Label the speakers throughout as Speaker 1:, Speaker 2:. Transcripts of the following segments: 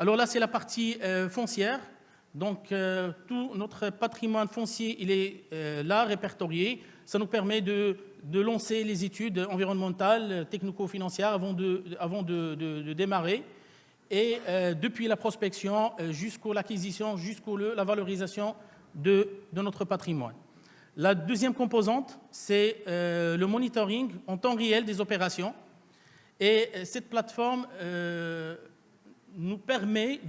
Speaker 1: Alors là, c'est la partie foncière. Donc, tout notre patrimoine foncier, il est là, répertorié. Ça nous permet de lancer les études environnementales, technico-financières avant de démarrer. Et depuis la prospection jusqu'à l'acquisition, jusqu'à la valorisation de notre patrimoine. La deuxième composante, c'est le monitoring en temps réel des opérations. Et cette plateforme nous permet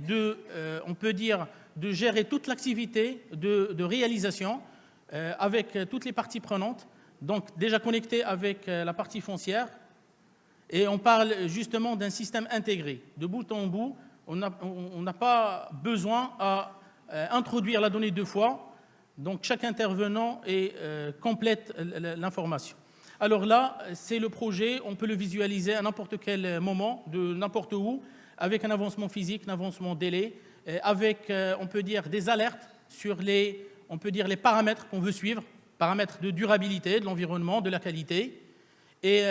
Speaker 1: on peut dire, de gérer toute l'activité de réalisation avec toutes les parties prenantes, donc déjà connectées avec la partie foncière. Et on parle justement d'un système intégré. De bout en bout, on n'a pas besoin à introduire la donnée deux fois. Donc chaque intervenant complète l'information. Alors là, c'est le projet, on peut le visualiser à n'importe quel moment, de n'importe où, avec un avancement physique, un avancement délai, avec, on peut dire, des alertes sur les paramètres qu'on veut suivre, paramètres de durabilité, de l'environnement, de la qualité. Et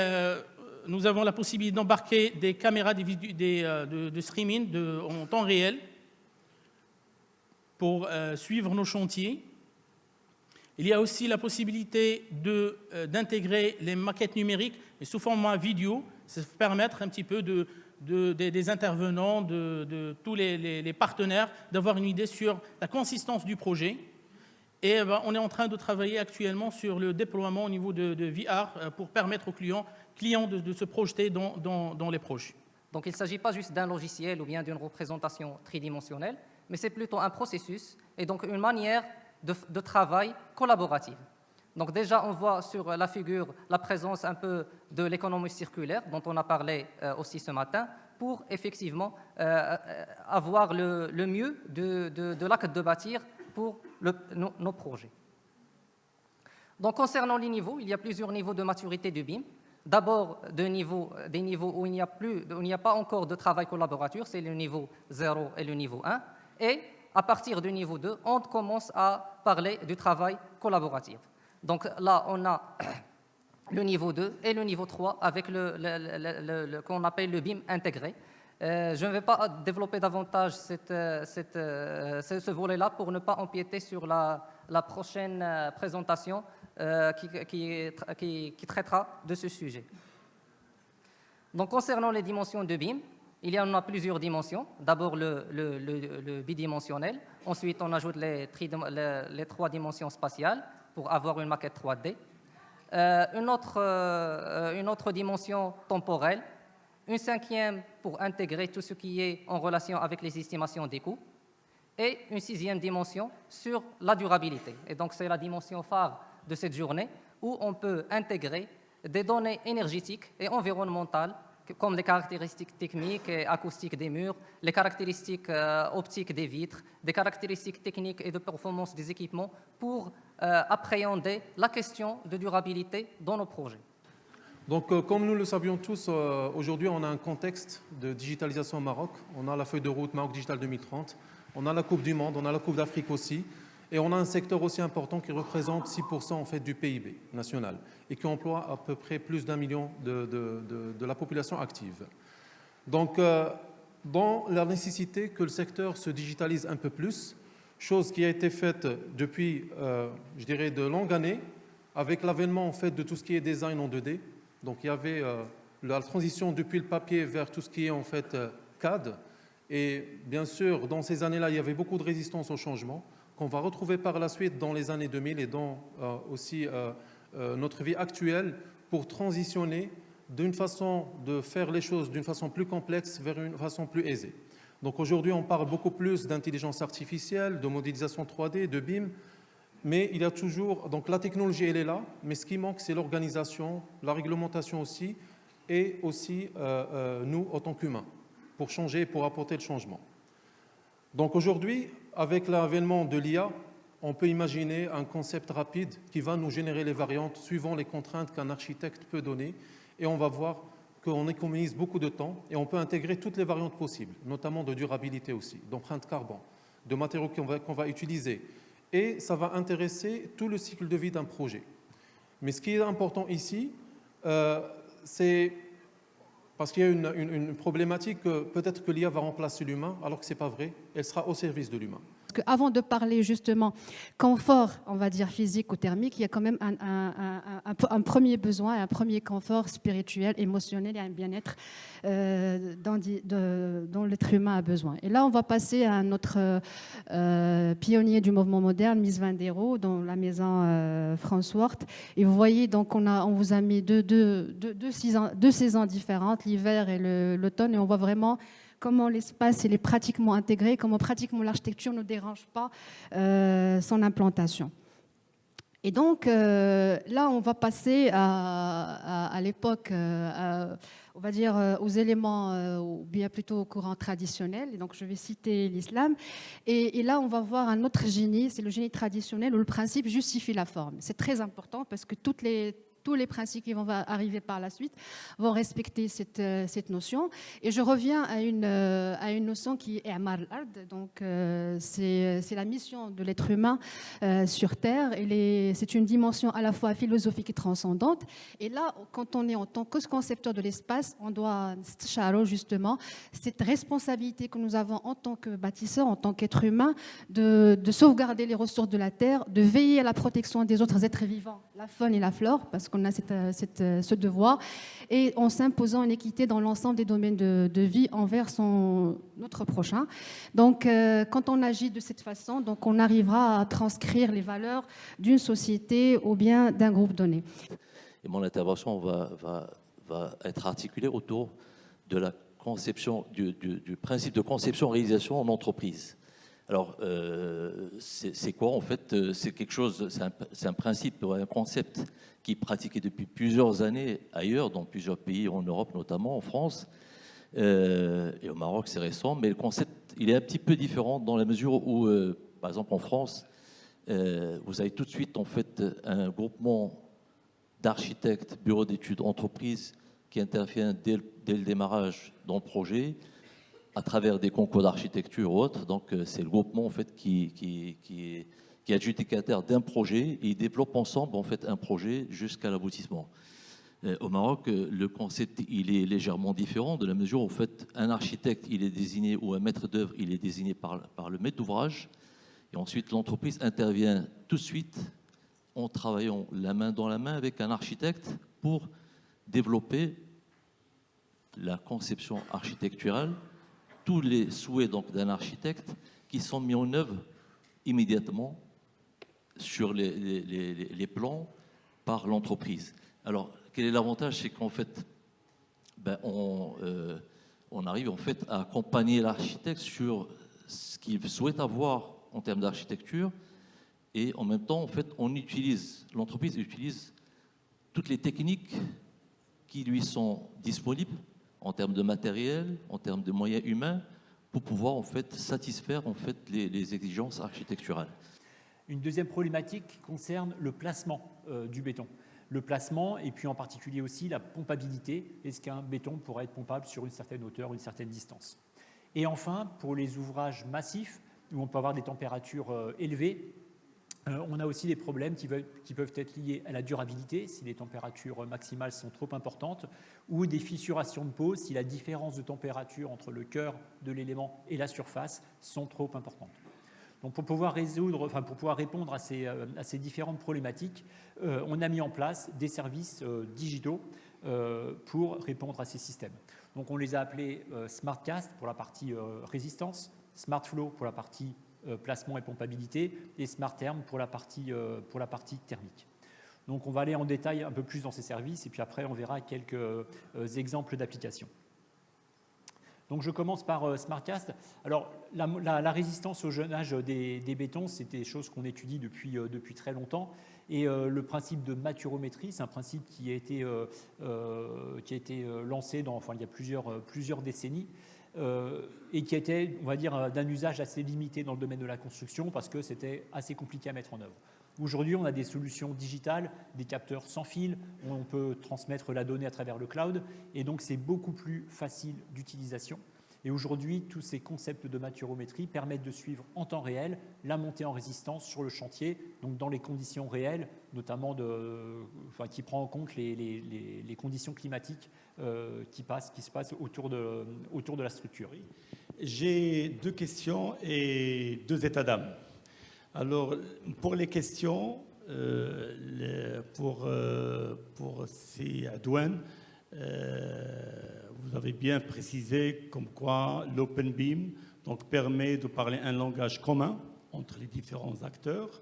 Speaker 1: nous avons la possibilité d'embarquer des caméras de streaming en temps réel pour suivre nos chantiers. Il y a aussi la possibilité d'intégrer les maquettes numériques mais sous format vidéo. Ça va permettre un petit peu des intervenants, de tous les partenaires, d'avoir une idée sur la consistance du projet. Et on est en train de travailler actuellement sur le déploiement au niveau de VR pour permettre aux clients de se projeter dans les projets.
Speaker 2: Donc il ne s'agit pas juste d'un logiciel ou bien d'une représentation tridimensionnelle, mais c'est plutôt un processus et donc une manière de travail collaborative. Donc déjà, on voit sur la figure la présence un peu de l'économie circulaire dont on a parlé aussi ce matin pour effectivement avoir le mieux de l'acte de bâtir pour nos projets. Donc concernant les niveaux, il y a plusieurs niveaux de maturité du BIM. D'abord, des niveaux où il n'y a pas encore de travail collaboratif, c'est le niveau 0 et le niveau 1. Et à partir du niveau 2, on commence à parler du travail collaboratif. Donc là, on a le niveau 2 et le niveau 3 avec qu'on appelle le BIM intégré. Je ne vais pas développer davantage ce volet-là pour ne pas empiéter sur la prochaine présentation qui traitera de ce sujet. Donc, concernant les dimensions de BIM, il y en a plusieurs dimensions. D'abord, le bidimensionnel. Ensuite, on ajoute les 3 dimensions spatiales pour avoir une maquette 3D. Une autre dimension temporelle. Une 5e pour intégrer tout ce qui est en relation avec les estimations des coûts. Et une 6e dimension sur la durabilité. Et donc, c'est la dimension phare de cette journée où on peut intégrer des données énergétiques et environnementales comme les caractéristiques techniques et acoustiques des murs, les caractéristiques optiques des vitres, des caractéristiques techniques et de performance des équipements pour appréhender la question de durabilité dans nos projets.
Speaker 3: Donc, comme nous le savions tous, aujourd'hui, on a un contexte de digitalisation au Maroc. On a la feuille de route Maroc Digital 2030, on a la Coupe du Monde, on a la Coupe d'Afrique aussi, et on a un secteur aussi important qui représente 6% en fait, du PIB national et qui emploie à peu près plus d'1 million de la population active. Donc, dans la nécessité que le secteur se digitalise un peu plus, chose qui a été faite depuis, je dirais, de longues années, avec l'avènement en fait, de tout ce qui est design en 2D. Donc, il y avait la transition depuis le papier vers tout ce qui est en fait CAD. Et bien sûr, dans ces années-là, il y avait beaucoup de résistance au changement qu'on va retrouver par la suite dans les années 2000 et dans aussi notre vie actuelle pour transitionner d'une façon de faire les choses d'une façon plus complexe vers une façon plus aisée. Donc aujourd'hui, on parle beaucoup plus d'intelligence artificielle, de modélisation 3D, de BIM, mais il y a toujours, donc la technologie, elle est là, mais ce qui manque, c'est l'organisation, la réglementation aussi, et aussi nous, en tant qu'humains, pour changer, pour apporter le changement. Donc aujourd'hui, avec l'avènement de l'IA, on peut imaginer un concept rapide qui va nous générer les variantes suivant les contraintes qu'un architecte peut donner, et on va voir qu'on économise beaucoup de temps et on peut intégrer toutes les variantes possibles, notamment de durabilité aussi, d'empreinte carbone, de matériaux qu'on va utiliser. Et ça va intéresser tout le cycle de vie d'un projet. Mais ce qui est important ici, c'est Parce qu'il y a une problématique, peut-être que l'IA va remplacer l'humain, alors que ce n'est pas vrai. Elle sera au service de l'humain.
Speaker 4: Avant de parler justement confort, on va dire physique ou thermique, il y a quand même un premier besoin, un premier confort spirituel, émotionnel et un bien-être dont l'être humain a besoin. Et là, on va passer à notre pionnier du mouvement moderne, Mies van der Rohe, dans la maison France Wort. Et vous voyez, donc on vous a mis deux saisons différentes, l'hiver et l'automne, et on voit vraiment comment l'espace il est pratiquement intégré, comment pratiquement l'architecture ne dérange pas son implantation. Et donc là, on va passer à l'époque, on va dire aux éléments, ou bien plutôt au courant traditionnel. Et donc je vais citer l'islam. Et là, on va voir un autre génie, c'est le génie traditionnel où le principe justifie la forme. C'est très important parce que tous les principes qui vont arriver par la suite vont respecter cette notion. Et je reviens à une notion qui est Amar al-Ard. Donc, c'est la mission de l'être humain sur Terre. C'est une dimension à la fois philosophique et transcendante. Et là, quand on est en tant que concepteur de l'espace, on doit, justement, cette responsabilité que nous avons en tant que bâtisseurs, en tant qu'être humain, de sauvegarder les ressources de la Terre, de veiller à la protection des autres êtres vivants, la faune et la flore, parce qu'on a ce devoir, et en s'imposant une équité dans l'ensemble des domaines de vie envers notre prochain. Donc, quand on agit de cette façon, donc on arrivera à transcrire les valeurs d'une société ou bien d'un groupe donné.
Speaker 5: Et mon intervention va être articulée autour de la conception, du principe de conception-réalisation en entreprise. Alors, c'est quoi en fait? C'est quelque chose, c'est un principe, un concept qui est pratiqué depuis plusieurs années ailleurs, dans plusieurs pays, en Europe notamment, en France, et au Maroc c'est récent, mais le concept il est un petit peu différent dans la mesure où, par exemple en France, vous avez tout de suite en fait un groupement d'architectes, bureaux d'études, entreprises qui intervient dès le démarrage dans le projet, à travers des concours d'architecture ou autres. Donc, c'est le groupement en fait, qui est adjudicataire d'un projet et ils développent ensemble en fait, un projet jusqu'à l'aboutissement. Au Maroc, le concept il est légèrement différent de la mesure où en fait, un architecte il est désigné ou un maître d'œuvre il est désigné par le maître d'ouvrage et ensuite l'entreprise intervient tout de suite en travaillant la main dans la main avec un architecte pour développer la conception architecturale, tous les souhaits donc d'un architecte qui sont mis en œuvre immédiatement sur les plans par l'entreprise. Alors, quel est l'avantage? C'est qu'en fait, on arrive en fait à accompagner l'architecte sur ce qu'il souhaite avoir en termes d'architecture et en même temps, en fait, l'entreprise utilise toutes les techniques qui lui sont disponibles en termes de matériel, en termes de moyens humains, pour pouvoir en fait satisfaire en fait les exigences architecturales.
Speaker 6: Une deuxième problématique concerne le placement du béton. Le placement et puis en particulier aussi la pompabilité. Est-ce qu'un béton pourrait être pompable sur une certaine hauteur, une certaine distance? Et enfin, pour les ouvrages massifs, où on peut avoir des températures élevées, on a aussi des problèmes qui peuvent être liés à la durabilité, si les températures maximales sont trop importantes, ou des fissurations de peau, si la différence de température entre le cœur de l'élément et la surface sont trop importantes. Donc pour pouvoir répondre à ces différentes problématiques, on a mis en place des services digitaux pour répondre à ces systèmes. Donc on les a appelés SmartCast pour la partie résistance, SmartFlow pour la partie placement et pompabilité, et SmartTherm pour la partie thermique. Donc on va aller en détail un peu plus dans ces services, et puis après on verra quelques exemples d'applications. Donc je commence par SmartCast. Alors la résistance au jeûnage des bétons, c'est des choses qu'on étudie depuis très longtemps, et le principe de maturométrie, c'est un principe qui a été lancé il y a plusieurs décennies, et qui était, on va dire, d'un usage assez limité dans le domaine de la construction parce que c'était assez compliqué à mettre en œuvre. Aujourd'hui, on a des solutions digitales, des capteurs sans fil, où on peut transmettre la donnée à travers le cloud, et donc c'est beaucoup plus facile d'utilisation. Et aujourd'hui, tous ces concepts de maturométrie permettent de suivre en temps réel la montée en résistance sur le chantier, donc dans les conditions réelles, notamment qui prend en compte les conditions climatiques qui se passent autour de la structure.
Speaker 7: J'ai 2 questions et 2 états d'âme. Alors, pour les questions, pour ces douanes, vous avez bien précisé comme quoi l'Open BIM donc, permet de parler un langage commun entre les différents acteurs.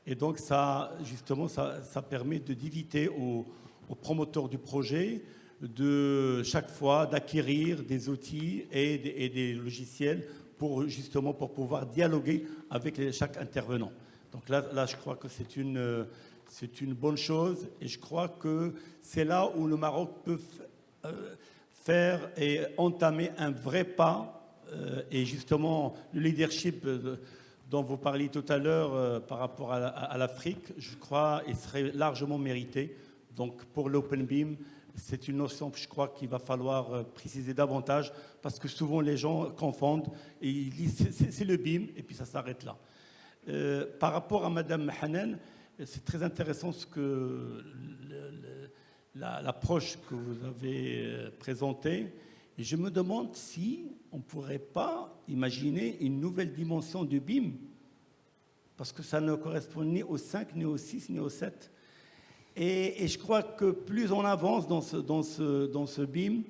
Speaker 7: Et donc, ça permet d'éviter aux promoteurs du projet de chaque fois d'acquérir des outils et des logiciels pour pouvoir dialoguer avec chaque intervenant. Donc là, je crois que c'est une bonne chose et je crois que c'est là où le Maroc peut faire et entamer un vrai pas et justement le leadership dont vous parliez tout à l'heure par rapport à l'Afrique, je crois, il serait largement mérité. Donc pour l'Open BIM, c'est une notion, je crois, qu'il va falloir préciser davantage parce que souvent les gens confondent et ils disent c'est le BIM et puis ça s'arrête là. Par rapport à Madame Hanan, c'est très intéressant l'approche que vous avez présentée. Et je me demande si on ne pourrait pas imaginer une nouvelle dimension du BIM, parce que ça ne correspond ni au 5, ni au 6, ni au 7. Et je crois que plus on avance dans ce BIM,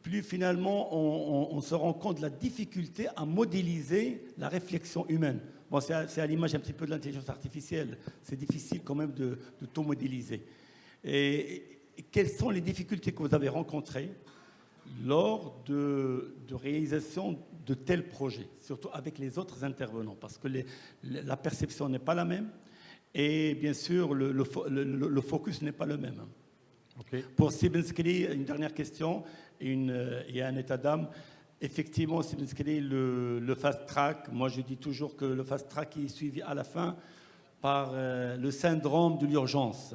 Speaker 7: plus finalement on se rend compte de la difficulté à modéliser la réflexion humaine. Bon, c'est à l'image un petit peu de l'intelligence artificielle. C'est difficile quand même de tout modéliser. Et quelles sont les difficultés que vous avez rencontrées lors de réalisation de tels projets, surtout avec les autres intervenants, parce que la perception n'est pas la même et bien sûr le focus n'est pas le même. Okay. Pour Sibinskili, une dernière question et un état d'âme. Effectivement, Sibinskili, le fast track, moi je dis toujours que le fast track est suivi à la fin par le syndrome de l'urgence.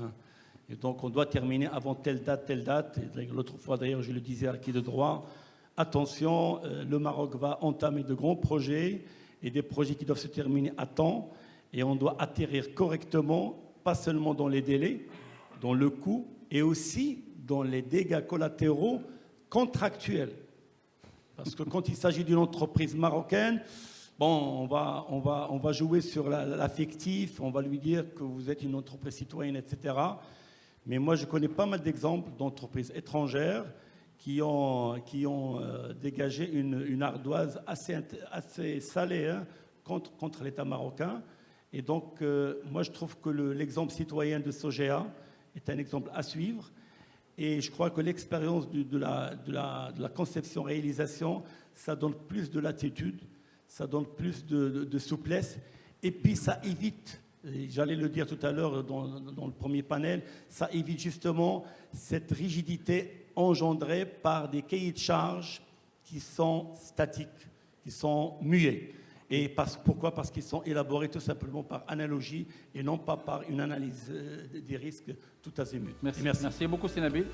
Speaker 7: Et donc, on doit terminer avant telle date. Et l'autre fois, d'ailleurs, je le disais à qui de droit, attention, le Maroc va entamer de grands projets et des projets qui doivent se terminer à temps. Et on doit atterrir correctement, pas seulement dans les délais, dans le coût, et aussi dans les dégâts collatéraux contractuels. Parce que quand il s'agit d'une entreprise marocaine, bon, on va jouer sur l'affectif, on va lui dire que vous êtes une entreprise citoyenne, etc. Mais moi, je connais pas mal d'exemples d'entreprises étrangères qui ont dégagé une ardoise assez salée hein, contre l'État marocain. Et donc, moi, je trouve que l'exemple citoyen de Sogea est un exemple à suivre. Et je crois que l'expérience de la conception-réalisation, ça donne plus de latitude, ça donne plus de souplesse. Et puis, ça évite... J'allais le dire tout à l'heure dans le premier panel, ça évite justement cette rigidité engendrée par des cahiers de charges qui sont statiques, qui sont muets. Et pourquoi ? Parce qu'ils sont élaborés tout simplement par analogie et non pas par une analyse des risques tout azimut.
Speaker 8: Merci beaucoup, Sénabil.